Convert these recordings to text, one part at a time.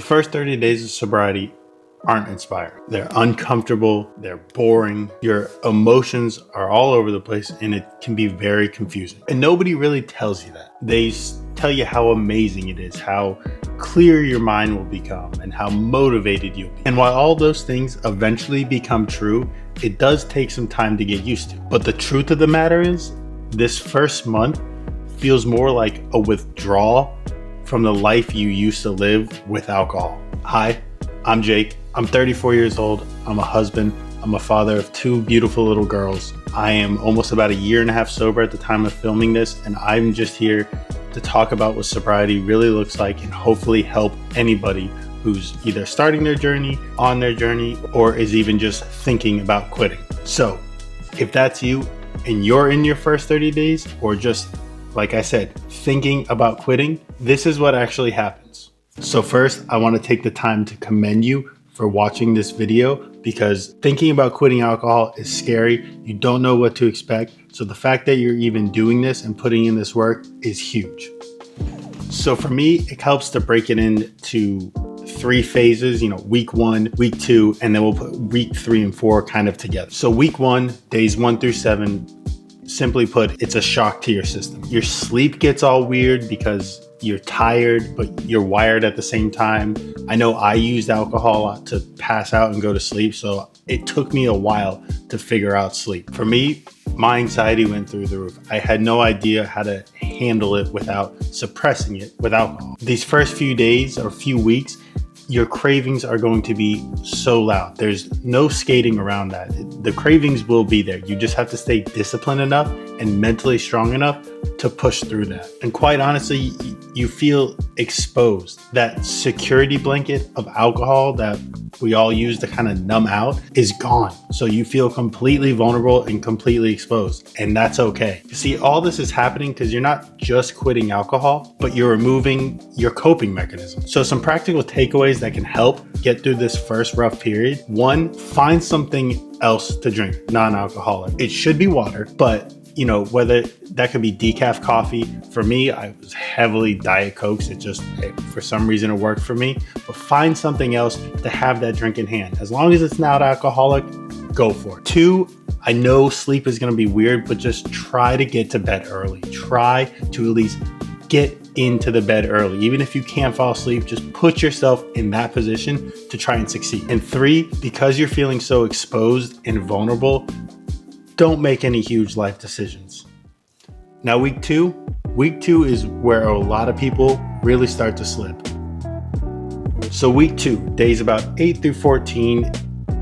The first 30 days of sobriety aren't inspiring. They're uncomfortable, they're boring, your emotions are all over the place, and it can be very confusing. And nobody really tells you that. They tell you how amazing it is, how clear your mind will become, and how motivated you'll be. And while all those things eventually become true, it does take some time to get used to. But the truth of the matter is, this first month feels more like a withdrawal from the life you used to live with alcohol. Hi, I'm Jake. I'm 34 years old. I'm a husband. I'm a father of two beautiful little girls. I am almost about a year and a half sober at the time of filming this, and I'm just here to talk about what sobriety really looks like and hopefully help anybody who's either starting their journey, on their journey, or is even just thinking about quitting. So if that's you and you're in your first 30 days, or just, like I said, thinking about quitting, this is what actually happens. So first, I want to take the time to commend you for watching this video, because thinking about quitting alcohol is scary. You don't know what to expect. So the fact that you're even doing this and putting in this work is huge. So for me, it helps to break it into 3 phases, week 1, week 2, and then we'll put week 3 and 4 kind of together. So week 1, days 1 through 7, simply put, it's a shock to your system. Your sleep gets all weird because you're tired, but you're wired at the same time. I know I used alcohol to pass out and go to sleep, so it took me a while to figure out sleep. For me, my anxiety went through the roof. I had no idea how to handle it without suppressing it with alcohol. These first few days or few weeks, your cravings are going to be so loud. There's no skating around that. The cravings will be there. You just have to stay disciplined enough and mentally strong enough to push through that. And quite honestly, you feel exposed. That security blanket of alcohol that we all use to kind of numb out is gone. So you feel completely vulnerable and completely exposed. And that's okay. You see, all this is happening because you're not just quitting alcohol, but you're removing your coping mechanism. So some practical takeaways that can help get through this first rough period. 1, find something else to drink, non-alcoholic. It should be water, but whether that could be decaf coffee. For me, I was heavily Diet Cokes. For some reason, it worked for me. But find something else to have that drink in hand. As long as it's not alcoholic, go for it. 2, I know sleep is going to be weird, but just try to get to bed early. Try to at least get into the bed early. Even if you can't fall asleep, just put yourself in that position to try and succeed. And 3, because you're feeling so exposed and vulnerable, don't make any huge life decisions. Now, week two is where a lot of people really start to slip. So week 2, days about 8 through 14,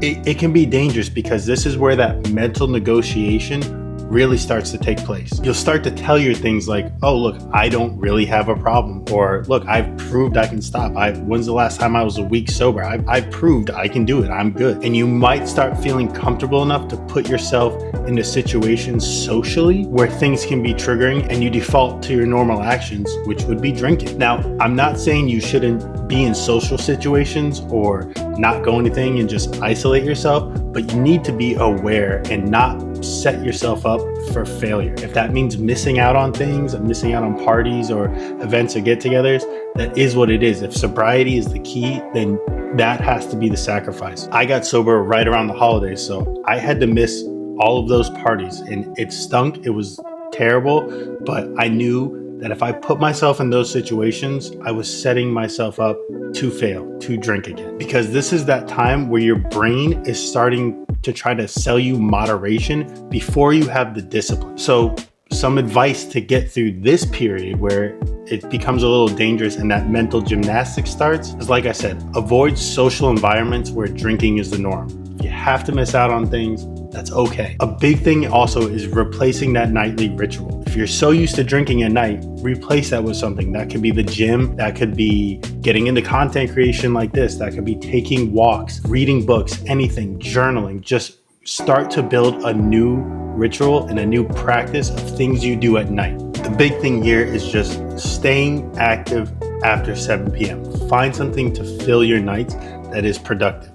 it can be dangerous because this is where that mental negotiation really starts to take place. You'll start to tell your things like, oh, look, I don't really have a problem. Or look, I've proved I can stop. When's the last time I was a week sober? I've proved I can do it. I'm good. And you might start feeling comfortable enough to put yourself into situations socially where things can be triggering and you default to your normal actions, which would be drinking. Now, I'm not saying you shouldn't be in social situations or not go anything and just isolate yourself, but you need to be aware and not set yourself up for failure. If that means missing out on things and missing out on parties or events or get-togethers, that is what it is. If sobriety is the key, then that has to be the sacrifice. I got sober right around the holidays, so I had to miss all of those parties, and it stunk. It was terrible, but I knew that if I put myself in those situations, I was setting myself up to fail, to drink again. Because this is that time where your brain is starting to try to sell you moderation before you have the discipline. So some advice to get through this period where it becomes a little dangerous and that mental gymnastics starts is, like I said, avoid social environments where drinking is the norm. If you have to miss out on things, that's okay. A big thing also is replacing that nightly ritual. If you're so used to drinking at night, replace that with something. That could be the gym, that could be getting into content creation like this, that could be taking walks, reading books, anything, journaling. Just start to build a new ritual and a new practice of things you do at night. The big thing here is just staying active after 7 p.m. Find something to fill your nights that is productive.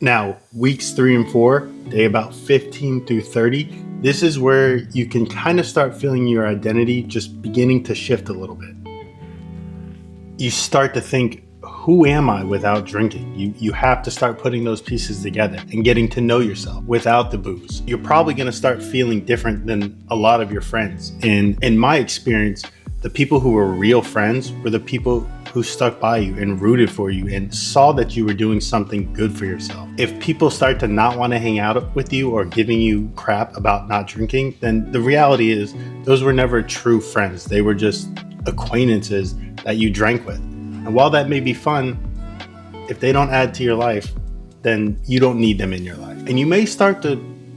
Now, weeks 3 and 4, day about 15 through 30, this is where you can kind of start feeling your identity just beginning to shift a little bit. You start to think, who am I without drinking? You have to start putting those pieces together and getting to know yourself without the booze. You're probably going to start feeling different than a lot of your friends. And in my experience, the people who were real friends were the people who stuck by you and rooted for you and saw that you were doing something good for yourself. If people start to not want to hang out with you or giving you crap about not drinking, then the reality is those were never true friends. They were just acquaintances that you drank with. And while that may be fun, if they don't add to your life, then you don't need them in your life. And you may start to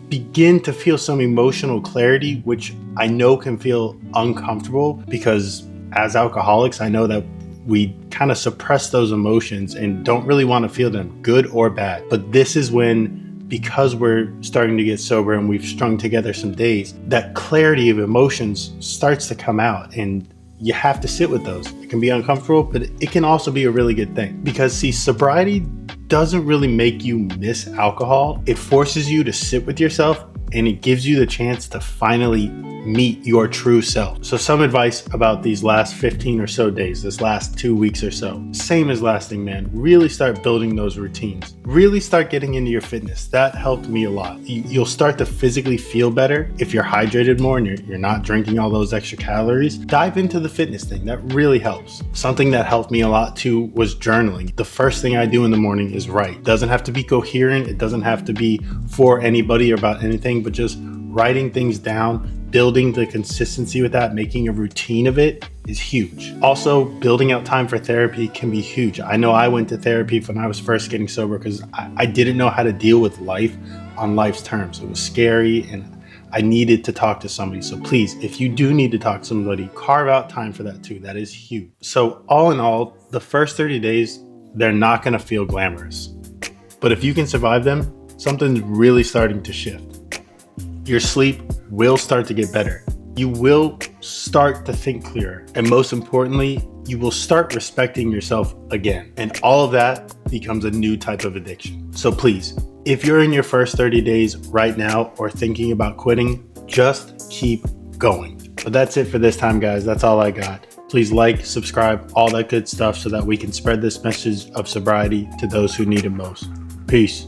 begin to feel some emotional clarity, which I know can feel uncomfortable because as alcoholics, I know that we kind of suppress those emotions and don't really want to feel them, good or bad. But this is when, because we're starting to get sober and we've strung together some days, that clarity of emotions starts to come out, and you have to sit with those. It can be uncomfortable, but it can also be a really good thing. Because see, sobriety doesn't really make you miss alcohol. It forces you to sit with yourself, and it gives you the chance to finally meet your true self. So some advice about these last 15 or so days, this last 2 weeks or so. Same as last thing, man. Really start building those routines. Really start getting into your fitness. That helped me a lot. You'll start to physically feel better if you're hydrated more and you're not drinking all those extra calories. Dive into the fitness thing. That really helps. Something that helped me a lot too was journaling. The first thing I do in the morning is write. It doesn't have to be coherent. It doesn't have to be for anybody or about anything, but just writing things down, building the consistency with that, making a routine of it is huge. Also, building out time for therapy can be huge. I know I went to therapy when I was first getting sober because I didn't know how to deal with life on life's terms. It was scary and I needed to talk to somebody. So please, if you do need to talk to somebody, carve out time for that too. That is huge. So all in all, the first 30 days, they're not gonna feel glamorous. But if you can survive them, something's really starting to shift. Your sleep will start to get better. You will start to think clearer. And most importantly, you will start respecting yourself again. And all of that becomes a new type of addiction. So please, if you're in your first 30 days right now or thinking about quitting, just keep going. But that's it for this time, guys. That's all I got. Please like, subscribe, all that good stuff so that we can spread this message of sobriety to those who need it most. Peace.